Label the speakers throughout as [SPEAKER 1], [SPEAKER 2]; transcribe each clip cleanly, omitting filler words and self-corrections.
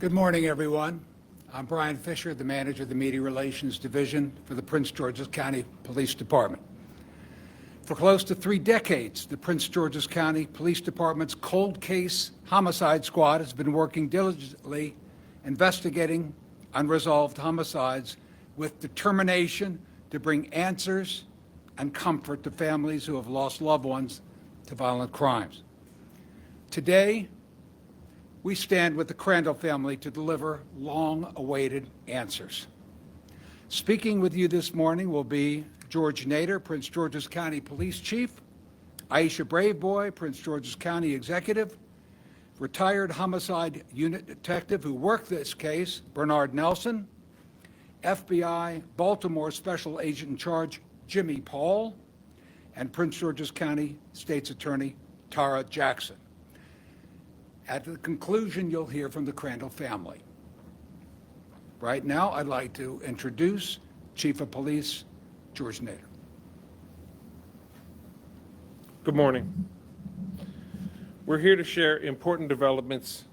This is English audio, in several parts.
[SPEAKER 1] Good morning, everyone. I'm Brian Fisher, the manager of the Media Relations Division for the Prince George's County Police Department. For close to 3 decades, the Prince George's County Police Department's cold case homicide squad has been working diligently investigating unresolved homicides with determination to bring answers and comfort to families who have lost loved ones to violent crimes. Today, we stand with the Crandell family to deliver long-awaited answers. Speaking with you this morning will be George Nader, Prince George's County Police Chief, Aisha Braveboy, Prince George's County Executive, retired Homicide Unit Detective who worked this case, Bernard Nelson, FBI Baltimore Special Agent in Charge, Jimmy Paul, and Prince George's County State's Attorney, Tara Jackson. At the conclusion, you'll hear from the Crandell family. Right now, I'd like to introduce Chief of Police, George Nader.
[SPEAKER 2] Good morning. We're here to share important developments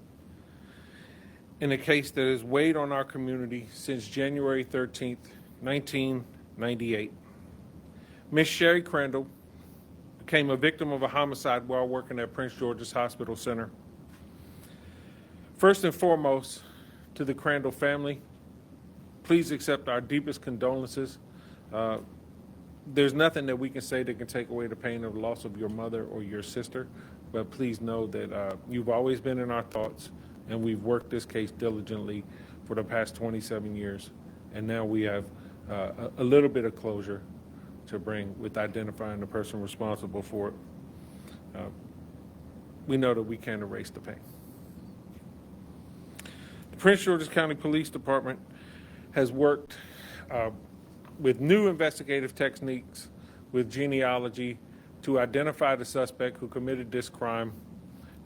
[SPEAKER 2] in a case that has weighed on our community since January 13th, 1998. Miss Sherry Crandell became a victim of a homicide while working at Prince George's Hospital Center. First and foremost, to the Crandell family, please accept our deepest condolences. There's nothing that we can say that can take away the pain of the loss of your mother or your sister, but please know that you've always been in our thoughts, and we've worked this case diligently for the past 27 years, and now we have a little bit of closure to bring with identifying the person responsible for it. We know that we can't erase the pain. Prince George's County Police Department has worked with new investigative techniques with genealogy to identify the suspect who committed this crime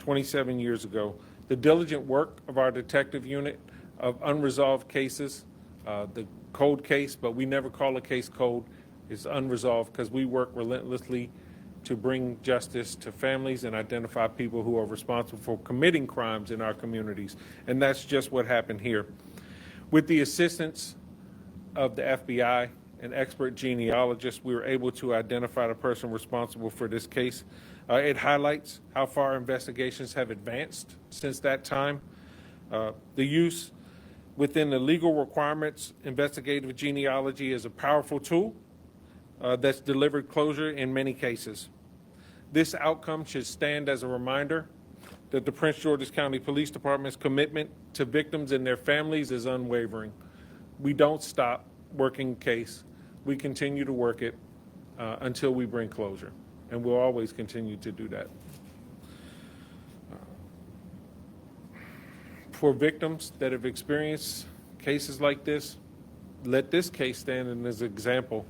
[SPEAKER 2] 27 years ago. The diligent work of our detective unit of unresolved cases, the cold case, but we never call a case cold, is unresolved because we work relentlessly to bring justice to families and identify people who are responsible for committing crimes in our communities. And that's just what happened here. With the assistance of the FBI and expert genealogists, we were able to identify the person responsible for this case. It highlights how far investigations have advanced since that time. The use within the legal requirements, investigative genealogy is a powerful tool that's delivered closure in many cases. This outcome should stand as a reminder that the Prince George's County Police Department's commitment to victims and their families is unwavering. We don't stop working the case. We continue to work it until we bring closure, and we'll always continue to do that. For victims that have experienced cases like this, let this case stand as an example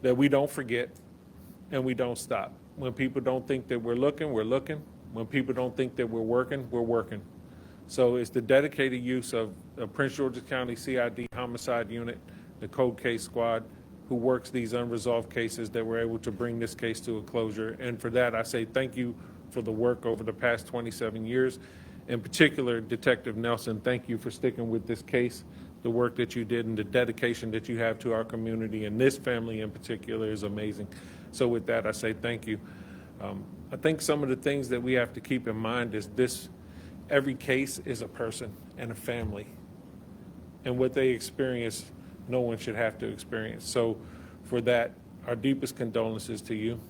[SPEAKER 2] that we don't forget and we don't stop. When people don't think that we're looking, we're looking. When people don't think that we're working, we're working. So it's the dedicated use of Prince George's County CID Homicide Unit, the Cold Case Squad, who works these unresolved cases that we're able to bring this case to a closure. And for that, I say thank you for the work over the past 27 years. In particular, Detective Nelson, thank you for sticking with this case. The work that you did and the dedication that you have to our community and this family in particular is amazing. So with that, I say thank you. I think some of the things that we have to keep in mind is this: every case is a person and a family. And what they experience, no one should have to experience. So for that, our deepest condolences to you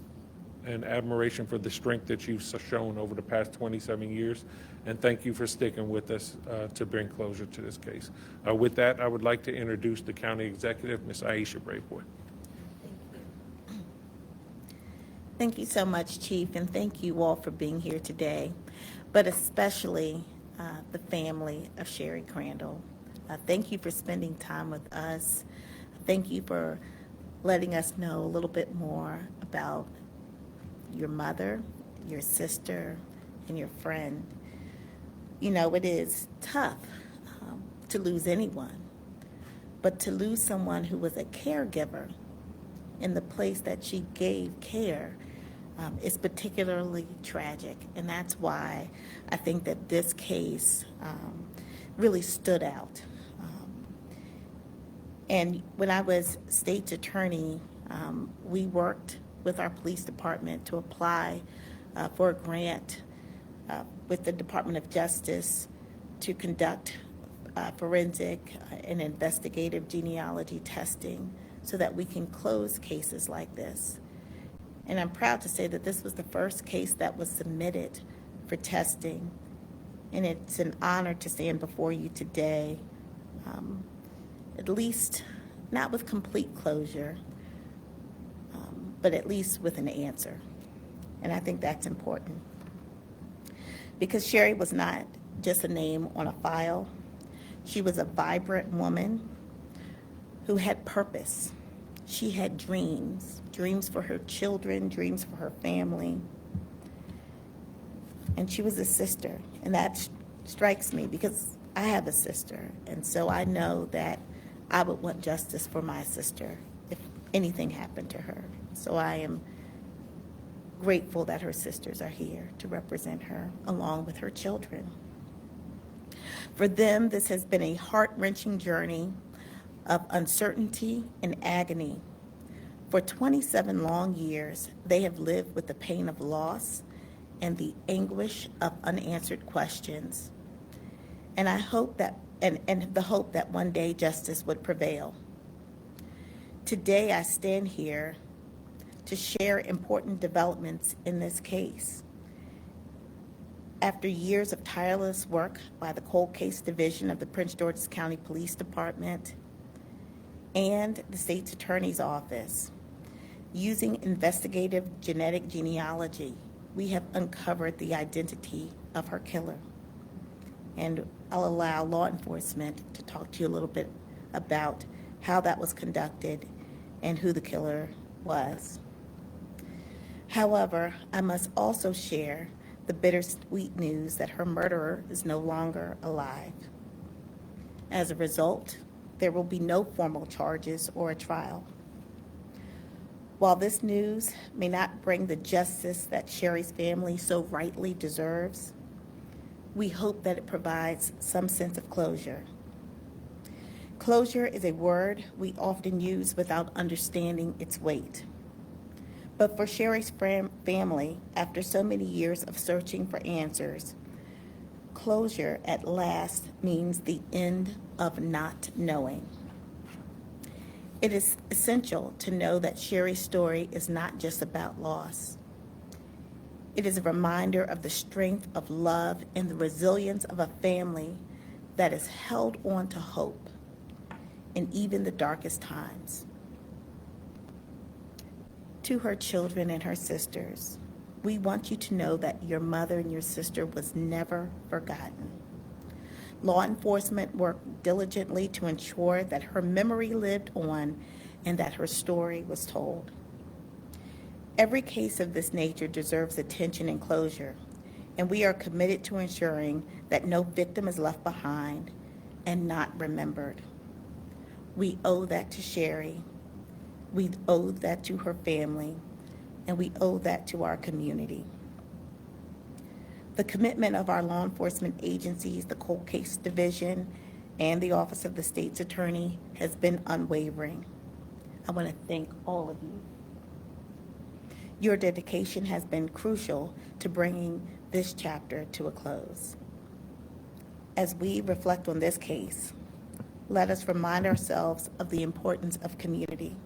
[SPEAKER 2] and admiration for the strength that you've shown over the past 27 years. And thank you for sticking with us to bring closure to this case. With that, I would like to introduce the County Executive, Ms. Aisha Braveboy.
[SPEAKER 3] Thank you so much, Chief, and thank you all for being here today, but especially the family of Sherry Crandell. Thank you for spending time with us. Thank you for letting us know a little bit more about your mother, your sister, and your friend. You know, it is tough to lose anyone, but to lose someone who was a caregiver in the place that she gave care is particularly tragic, and that's why I think that this case really stood out. And when I was state's attorney, we worked with our police department to apply for a grant with the Department of Justice to conduct forensic and investigative genealogy testing so that we can close cases like this. And I'm proud to say that this was the first case that was submitted for testing. And it's an honor to stand before you today, at least not with complete closure, but at least with an answer. And I think that's important. Because Sherry was not just a name on a file. She was a vibrant woman who had purpose. She had dreams, dreams for her children, dreams for her family. And she was a sister. And that strikes me because I have a sister. And so I know that I would want justice for my sister if anything happened to her. So I am grateful that her sisters are here to represent her along with her children. For them, this has been a heart-wrenching journey of uncertainty and agony. For 27 long years, they have lived with the pain of loss and the anguish of unanswered questions. And I hope that, and the hope that one day justice would prevail. Today, I stand here to share important developments in this case. After years of tireless work by the Cold Case Division of the Prince George's County Police Department and the State's Attorney's Office, using investigative genetic genealogy, we have uncovered the identity of her killer. And I'll allow law enforcement to talk to you a little bit about how that was conducted and who the killer was. However, I must also share the bittersweet news that her murderer is no longer alive. As a result, there will be no formal charges or a trial. While this news may not bring the justice that Sherry's family so rightly deserves, we hope that it provides some sense of closure. Closure is a word we often use without understanding its weight. But for Sherry's family, after so many years of searching for answers, closure at last means the end of not knowing. It is essential to know that Sherry's story is not just about loss. It is a reminder of the strength of love and the resilience of a family that has held on to hope in even the darkest times. To her children and her sisters, we want you to know that your mother and your sister was never forgotten. Law enforcement worked diligently to ensure that her memory lived on and that her story was told. Every case of this nature deserves attention and closure, and we are committed to ensuring that no victim is left behind and not remembered. We owe that to Sherry. We owe that to her family, and we owe that to our community. The commitment of our law enforcement agencies, the Cold Case Division, and the Office of the State's Attorney has been unwavering. I want to thank all of you. Your dedication has been crucial to bringing this chapter to a close. As we reflect on this case, let us remind ourselves of the importance of community.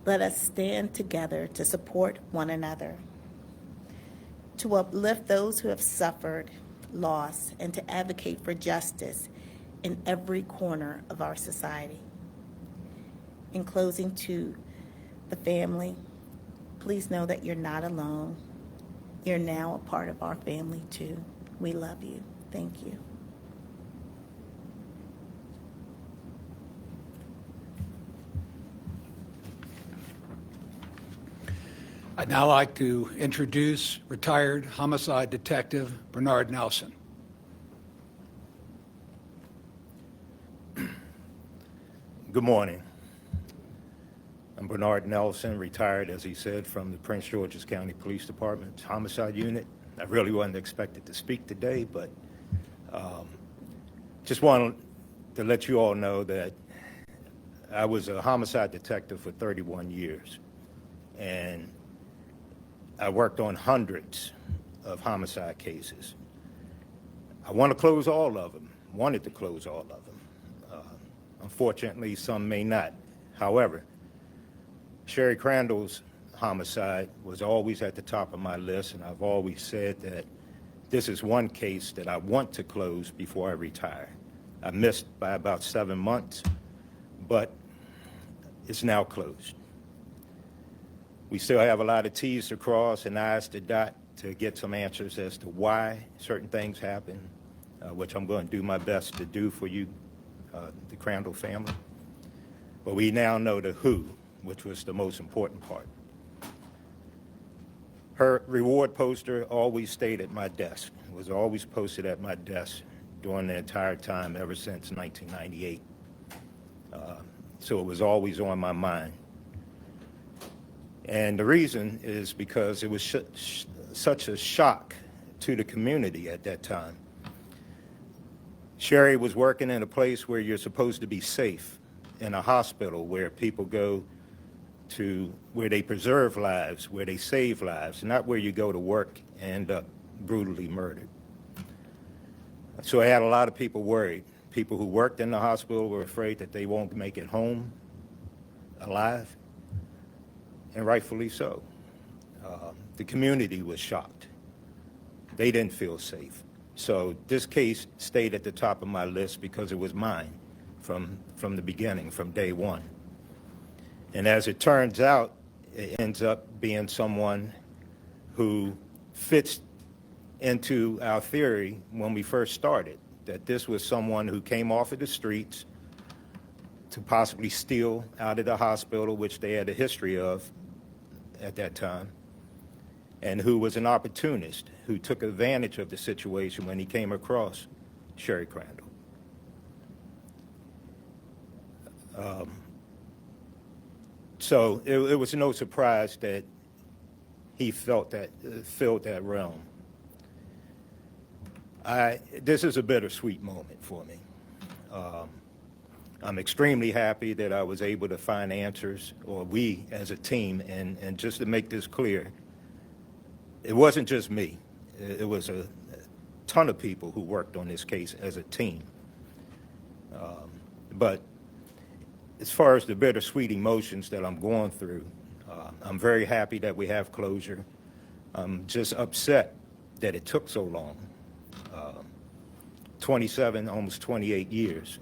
[SPEAKER 3] Let us stand together to support one another, to uplift those who have suffered loss, and to advocate for justice in every corner of our society. In closing, to the family, please know that you're not alone. You're now a part of our family too. We love you. Thank you.
[SPEAKER 1] I'd now like to introduce retired homicide detective Bernard Nelson.
[SPEAKER 4] Good morning. I'm Bernard Nelson, retired, as he said, from the Prince George's County Police Department's Homicide Unit. I really wasn't expected to speak today, but just wanted to let you all know that I was a homicide detective for 31 years, and I worked on hundreds of homicide cases. I want to close all of them, wanted to close all of them. Unfortunately, some may not. However, Sherry Crandell's homicide was always at the top of my list, and I've always said that this is one case that I want to close before I retire. I missed by about 7 months, but it's now closed. We still have a lot of T's to cross and I's to dot to get some answers as to why certain things happen, which I'm going to do my best to do for you, the Crandell family. But we now know the who, which was the most important part. Her reward poster always stayed at my desk. It was always posted at my desk during the entire time, ever since 1998. So it was always on my mind. And the reason is because it was such a shock to the community at that time. Sherry was working in a place where you're supposed to be safe, in a hospital where people go to, where they preserve lives, where they save lives, not where you go to work and end up brutally murdered. So I had a lot of people worried. People who worked in the hospital were afraid that they won't make it home alive, and rightfully so. The community was shocked. They didn't feel safe. So this case stayed at the top of my list because it was mine from the beginning, from day one. And as it turns out, it ends up being someone who fits into our theory when we first started, that this was someone who came off of the streets to possibly steal out of the hospital, which they had a history of at that time, and who was an opportunist who took advantage of the situation when he came across Sherry Crandell. So it was no surprise that he filled that realm. This is a bittersweet moment for me. I'm extremely happy that I was able to find answers, or we as a team, and just to make this clear, it wasn't just me. It was a ton of people who worked on this case as a team. But as far as the bittersweet emotions that I'm going through, I'm very happy that we have closure. I'm just upset that it took so long. 27, almost 28 years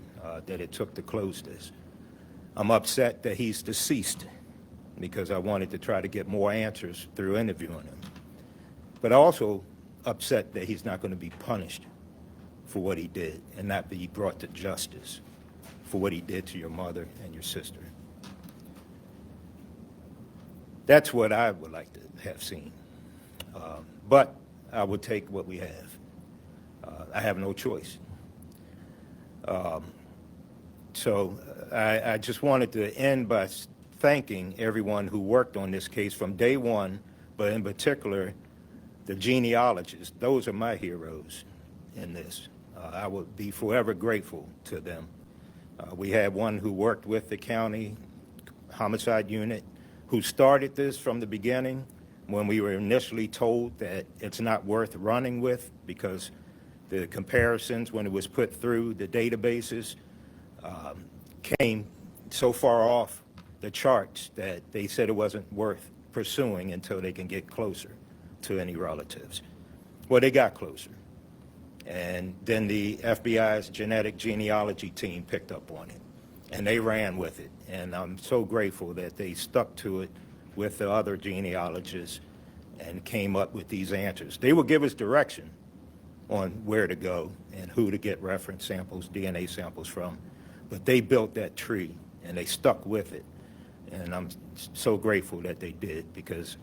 [SPEAKER 4] that it took to close this. I'm upset that he's deceased because I wanted to try to get more answers through interviewing him. But also upset that he's not going to be punished for what he did and not be brought to justice for what he did to your mother and your sister. That's what I would like to have seen. But I would take what we have. I have no choice. So I just wanted to end by thanking everyone who worked on this case from day one, but in particular, the genealogists. Those are my heroes in this. I will be forever grateful to them. We had one who worked with the county homicide unit, who started this from the beginning when we were initially told that it's not worth running with because the comparisons when it was put through the databases came so far off the charts that they said it wasn't worth pursuing until they can get closer to any relatives. Well, they got closer. And then the FBI's genetic genealogy team picked up on it, and they ran with it. And I'm so grateful that they stuck to it with the other genealogists and came up with these answers. They will give us direction on where to go and who to get reference samples, DNA samples from. But they built that tree, and they stuck with it. And I'm so grateful that they did, because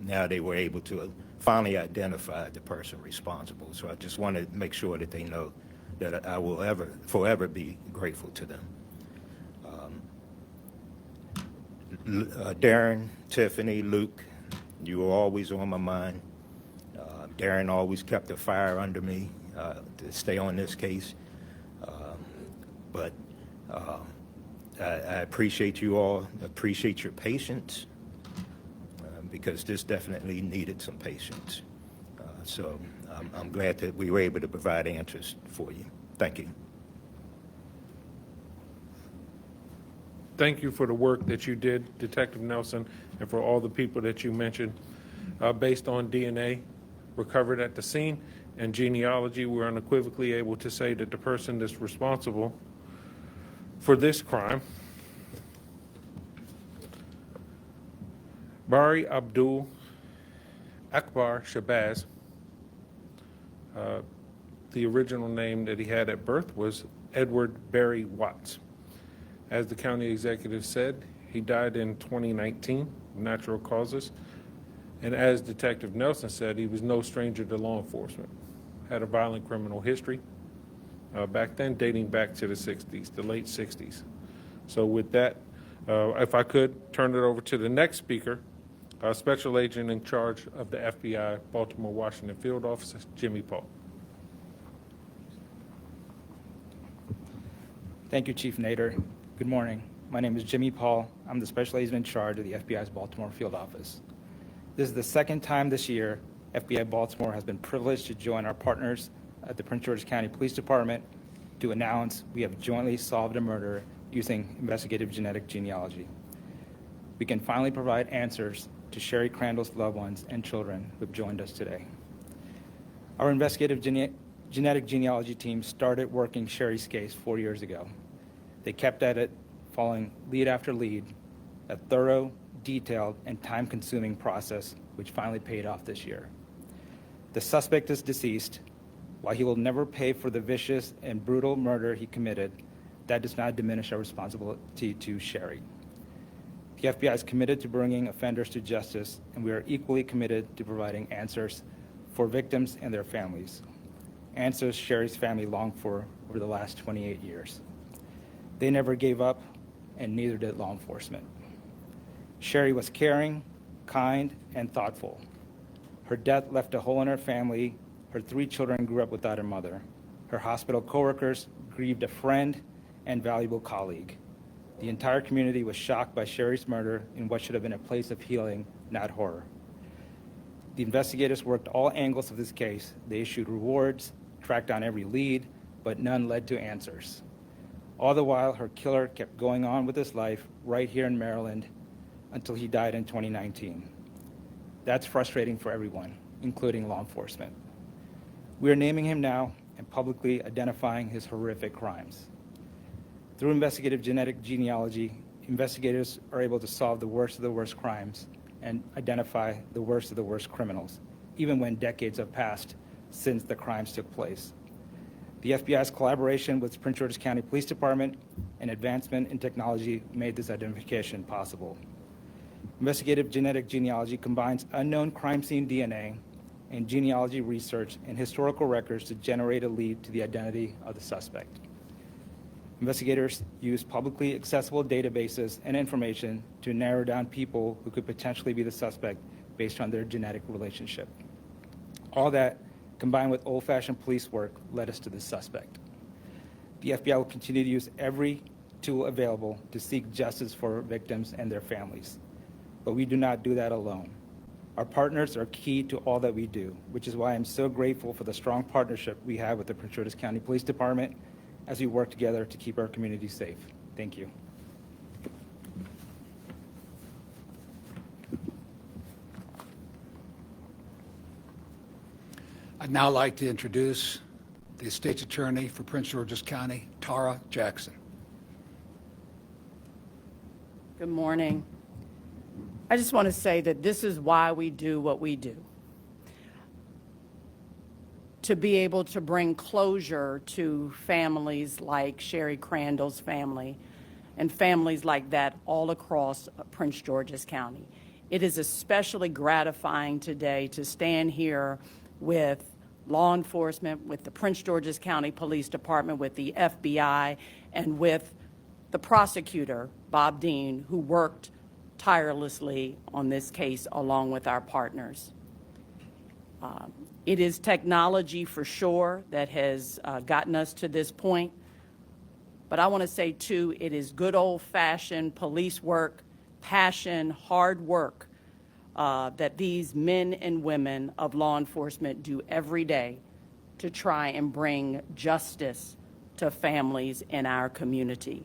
[SPEAKER 4] now they were able to finally identify the person responsible. So I just want to make sure that they know that I will forever be grateful to them. Darren, Tiffany, Luke, you were always on my mind. Darren always kept a fire under me to stay on this case. But I appreciate you all, appreciate your patience, because this definitely needed some patience. So I'm glad that we were able to provide answers for you. Thank you.
[SPEAKER 2] Thank you for the work that you did, Detective Nelson, and for all the people that you mentioned. Based on DNA recovered at the scene and genealogy, we're unequivocally able to say that the person that's responsible for this crime, Bari Abdul Akbar Shabazz, the original name that he had at birth was Edward Barry Watts. As the county executive said, he died in 2019 of natural causes. And as Detective Nelson said, he was no stranger to law enforcement. Had a violent criminal history back then, dating back to the 60s, the late 60s. So with that, if I could turn it over to the next speaker, Special Agent in charge of the FBI Baltimore Washington Field Office, Jimmy Paul.
[SPEAKER 5] Thank you, Chief Nader. Good morning. My name is Jimmy Paul. I'm the Special Agent in charge of the FBI's Baltimore Field Office. This is the second time this year FBI Baltimore has been privileged to join our partners at the Prince George's County Police Department to announce we have jointly solved a murder using investigative genetic genealogy. We can finally provide answers to Sherry Crandell's loved ones and children who have joined us today. Our investigative genetic genealogy team started working Sherry's case 4 years ago. They kept at it, following lead after lead, a thorough, detailed, and time-consuming process which finally paid off this year. The suspect is deceased. While he will never pay for the vicious and brutal murder he committed, that does not diminish our responsibility to Sherry. The FBI is committed to bringing offenders to justice, and we are equally committed to providing answers for victims and their families, answers Sherry's family longed for over the last 28 years. They never gave up, and neither did law enforcement. Sherry was caring, kind, and thoughtful. Her death left a hole in her family. Her 3 children grew up without a mother. Her hospital coworkers grieved a friend and valuable colleague. The entire community was shocked by Sherry's murder in what should have been a place of healing, not horror. The investigators worked all angles of this case. They issued rewards, tracked down every lead, but none led to answers. All the while, her killer kept going on with his life right here in Maryland until he died in 2019. That's frustrating for everyone, including law enforcement. We are naming him now and publicly identifying his horrific crimes. Through investigative genetic genealogy, investigators are able to solve the worst of the worst crimes and identify the worst of the worst criminals, even when decades have passed since the crimes took place. The FBI's collaboration with Prince George's County Police Department and advancement in technology made this identification possible. Investigative genetic genealogy combines unknown crime scene DNA and genealogy research and historical records to generate a lead to the identity of the suspect. Investigators use publicly accessible databases and information to narrow down people who could potentially be the suspect based on their genetic relationship. All that, combined with old-fashioned police work, led us to this suspect. The FBI will continue to use every tool available to seek justice for victims and their families. But we do not do that alone. Our partners are key to all that we do, which is why I'm so grateful for the strong partnership we have with the Prince George's County Police Department as we work together to keep our community safe. Thank you.
[SPEAKER 1] I'd now like to introduce the State's Attorney for Prince George's County, Tara Jackson.
[SPEAKER 6] Good morning. I just want to say that this is why we do what we do. To be able to bring closure to families like Sherry Crandell's family and families like that all across Prince George's County. It is especially gratifying today to stand here with law enforcement, with the Prince George's County Police Department, with the FBI, and with the prosecutor, Bob Dean, who worked tirelessly on this case along with our partners. It is technology for sure that has gotten us to this point, but I want to say too, it is good old-fashioned police work, passion, hard work that these men and women of law enforcement do every day to try and bring justice to families in our community.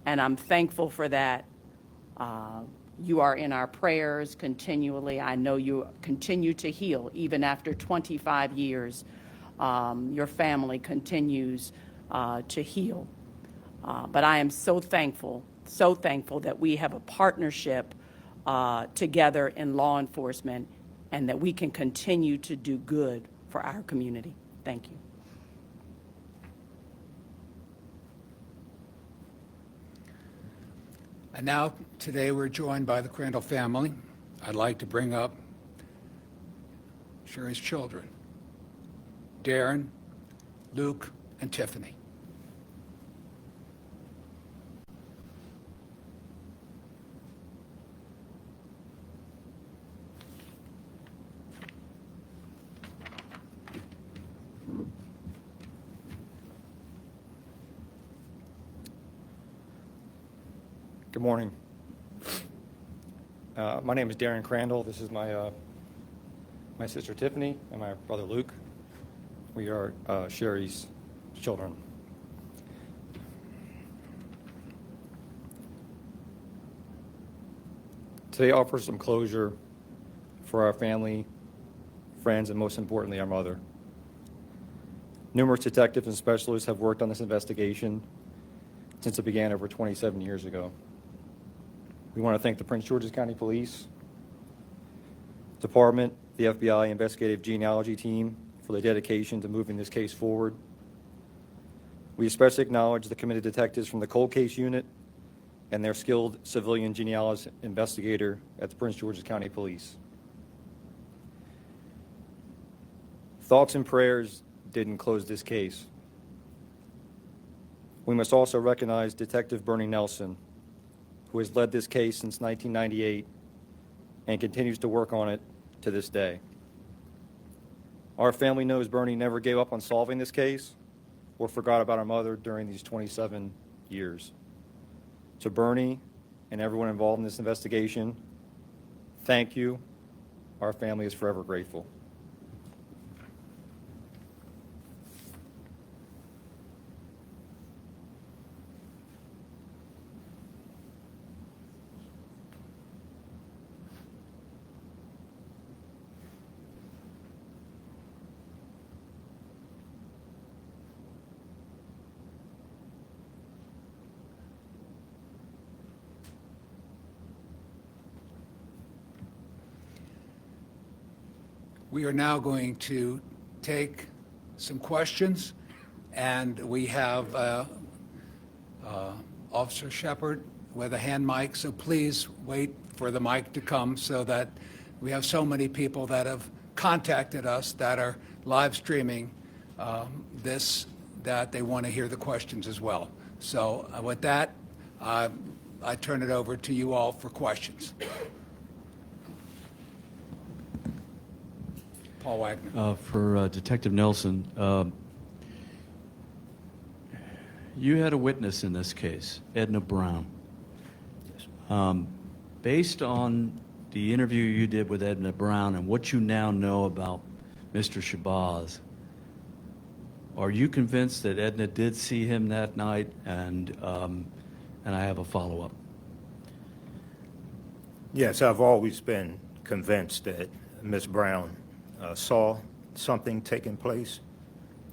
[SPEAKER 6] And I'm thankful for that. You are in our prayers continually. I know you continue to heal even after 25 years. Your family continues to heal. But I am so thankful that we have a partnership together in law enforcement and that we can continue to do good for our community. Thank you.
[SPEAKER 1] And now, today, we're joined by the Crandell family. I'd like to bring up Sherry's children, Darren, Luke, and Tiffany.
[SPEAKER 7] Good morning. My name is Darren Crandell. This is my sister Tiffany and my brother Luke. We are Sherry's children. Today offers some closure for our family, friends, and most importantly, our mother. Numerous detectives and specialists have worked on this investigation since it began over 27 years ago. We want to thank the Prince George's County Police Department, the FBI Investigative Genealogy Team for their dedication to moving this case forward. We especially acknowledge the committed detectives from the Cold Case Unit and their skilled civilian genealogist investigator at the Prince George's County Police. Thoughts and prayers didn't close this case. We must also recognize Detective Bernie Nelson, who has led this case since 1998 and continues to work on it to this day. Our family knows Bernie never gave up on solving this case or forgot about our mother during these 27 years. To Bernie and everyone involved in this investigation, thank you. Our family is forever grateful.
[SPEAKER 1] We are now going to take some questions, and we have Officer Shepard with a hand mic, so please wait for the mic to come so that we have so many people that have contacted us that are live streaming this that they want to hear the questions as well. So with that, I turn it over to you all for questions. Paul Wagner.
[SPEAKER 8] For Detective Nelson, you had a witness in this case, Edna Brown. Based on the interview you did with Edna Brown and what you now know about Mr. Shabazz, are you convinced that Edna did see him that night? And I have a follow-up.
[SPEAKER 4] Yes, I've always been convinced that Ms. Brown saw something taking place,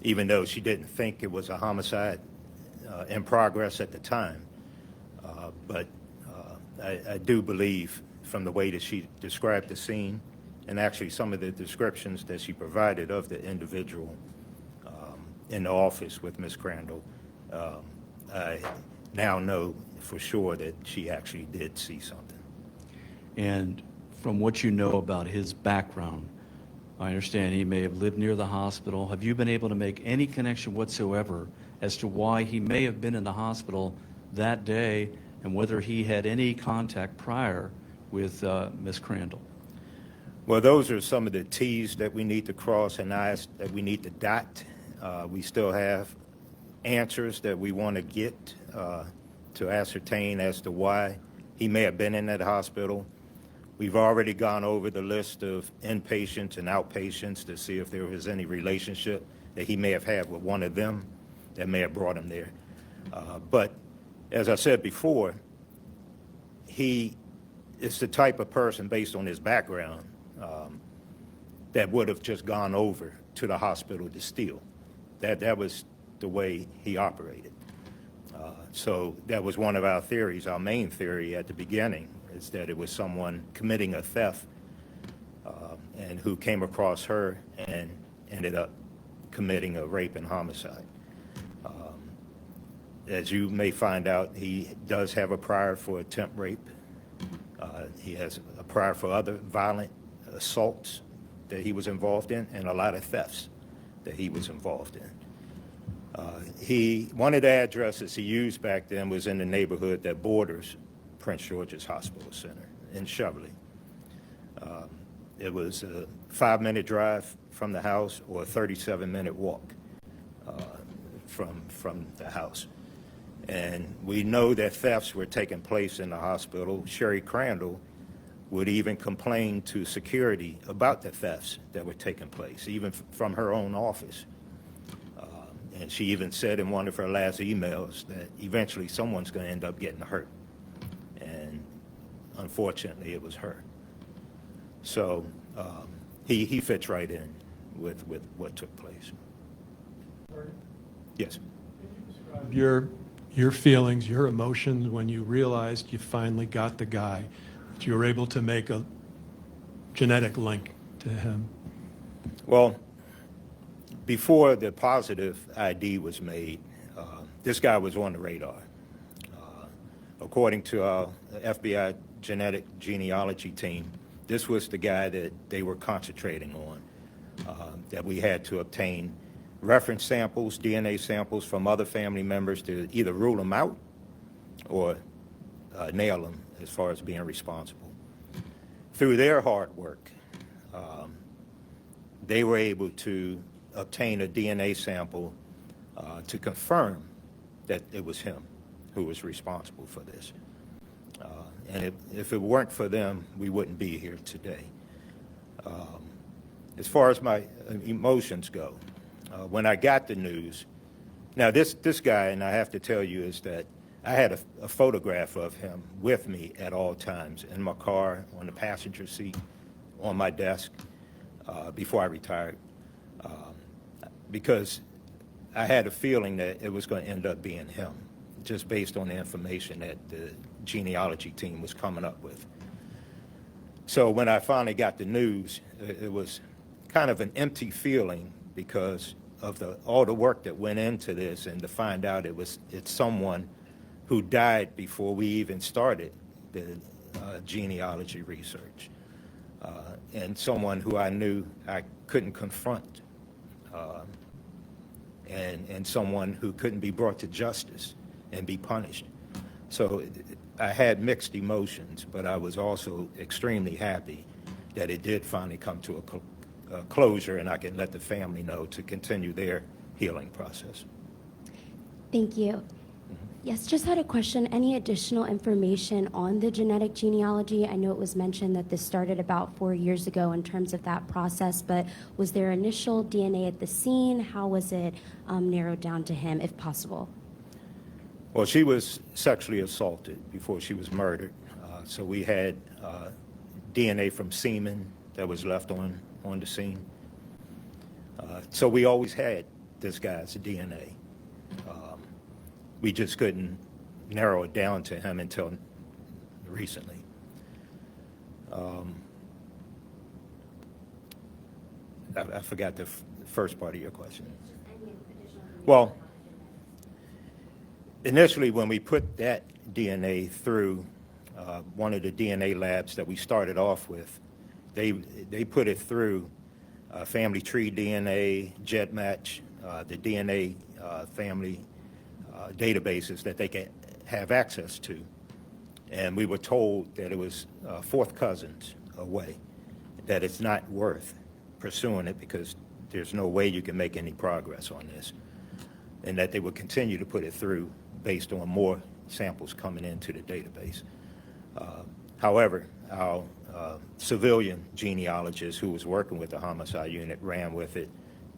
[SPEAKER 4] even though she didn't think it was a homicide in progress at the time. But I do believe from the way that she described the scene and actually some of the descriptions that she provided of the individual in the office with Ms. Crandell, I now know for sure that she actually did see something.
[SPEAKER 8] And from what you know about his background, I understand he may have lived near the hospital. Have you been able to make any connection whatsoever as to why he may have been in the hospital that day and whether he had any contact prior with Ms. Crandell.
[SPEAKER 4] Well, those are some of the T's that we need to cross and I's that we need to dot. We still have answers that we want to get to ascertain as to why he may have been in that hospital. We've already gone over the list of inpatients and outpatients to see if there was any relationship that he may have had with one of them that may have brought him there. But as I said before, he is the type of person, based on his background, that would have just gone over to the hospital to steal. That was the way he operated. So that was one of our theories. Our main theory at the beginning is that it was someone committing a theft and who came across her and ended up committing a rape and homicide. As you may find out, he does have a prior for attempt rape. He has a prior for other violent assaults that he was involved in, and a lot of thefts that he was involved in. One of the addresses he used back then was in the neighborhood that borders Prince George's Hospital Center in Cheverly. It was a 5-minute drive from the house or a 37-minute walk from the house. And we know that thefts were taking place in the hospital. Sherry Crandell would even complain to security about the thefts that were taking place, even from her own office. And she even said in one of her last emails that eventually someone's going to end up getting hurt. And unfortunately, it was her. So he fits right in with what took place. Yes.
[SPEAKER 9] Your feelings, your emotions when you realized you finally got the guy, that you were able to make a genetic link to him?
[SPEAKER 4] Well, before the positive ID was made, this guy was on the radar. According to our FBI genetic genealogy team, this was the guy that they were concentrating on, that we had to obtain reference samples, DNA samples from other family members to either rule him out or nail him as far as being responsible. Through their hard work, they were able to obtain a DNA sample to confirm that it was him who was responsible for this. And if it weren't for them, we wouldn't be here today. As far as my emotions go, when I got the news, now this guy, and I have to tell you, is that I had a photograph of him with me at all times, in my car, on the passenger seat, on my desk, before I retired, because I had a feeling that it was going to end up being him, just based on the information that the genealogy team was coming up with. So when I finally got the news, it was kind of an empty feeling because of all the work that went into this, and to find out it's someone who died before we even started the genealogy research, and someone who I knew I couldn't confront, and someone who couldn't be brought to justice and be punished. So I had mixed emotions, but I was also extremely happy that it did finally come to a closure, and I can let the family know to continue their healing process.
[SPEAKER 10] Thank you. Yes, just had a question. Any additional information on the genetic genealogy? I know it was mentioned that this started about 4 years ago in terms of that process, but was there initial DNA at the scene? How was it narrowed down to him, if possible?
[SPEAKER 4] Well, she was sexually assaulted before she was murdered. So we had DNA from semen that was left on the scene. So we always had this guy's DNA. We just couldn't narrow it down to him until recently. I forgot the first part of your question. Well, initially when we put that DNA through one of the DNA labs that we started off with, they put it through family tree DNA, JetMatch, the DNA family databases that they can have access to. And we were told that it was fourth cousins away, that it's not worth pursuing it because there's no way you can make any progress on this, and that they would continue to put it through based on more samples coming into the database. However, our civilian genealogist who was working with the homicide unit ran with it,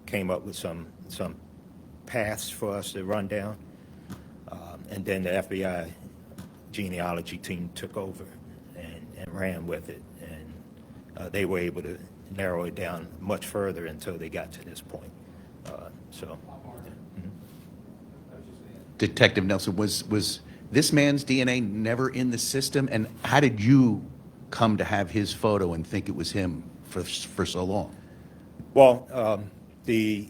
[SPEAKER 4] came up with some paths for us to run down, and then the FBI genealogy team took over and ran with it, and they were able to narrow it down much further until they got to this point.
[SPEAKER 11] Detective Nelson, was this man's DNA never in the system? And how did you come to have his photo and think it was him for so long?
[SPEAKER 4] Well, his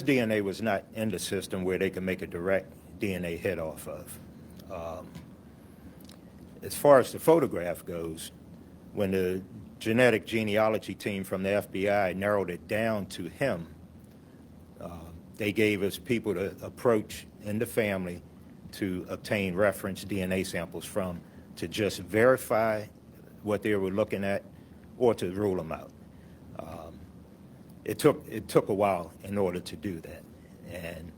[SPEAKER 4] DNA was not in the system where they could make a direct DNA hit off of. As far as the photograph goes, when the genetic genealogy team from the FBI narrowed it down to him, they gave us people to approach in the family to obtain reference DNA samples from, to just verify what they were looking at or to rule them out. It took a while in order to do that, and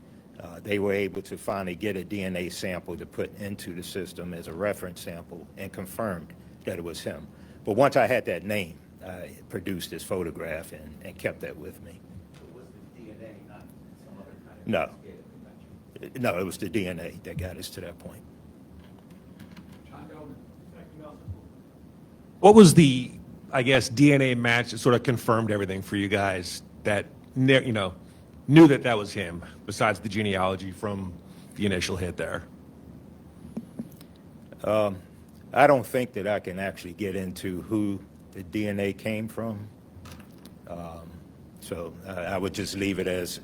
[SPEAKER 4] they were able to finally get a DNA sample to put into the system as a reference sample and confirmed that it was him. But once I had that name, I produced this photograph and kept that with me.
[SPEAKER 11] Was the DNA not some other kind of
[SPEAKER 4] No.
[SPEAKER 11] investigative connection?
[SPEAKER 4] No, it was the DNA that got us to that point.
[SPEAKER 12] What was the, I guess, DNA match that sort of confirmed everything for you guys that, knew that that was him, besides the genealogy from the initial hit there?
[SPEAKER 4] I don't think that I can actually get into who the DNA came from. So I would just leave it as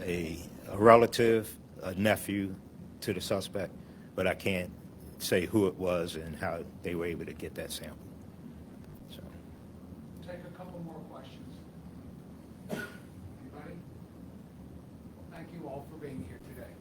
[SPEAKER 4] a relative, a nephew to the suspect, but I can't say who it was and how they were able to get that sample. So.
[SPEAKER 1] Take a couple more questions. Anybody? Thank you all for being here today.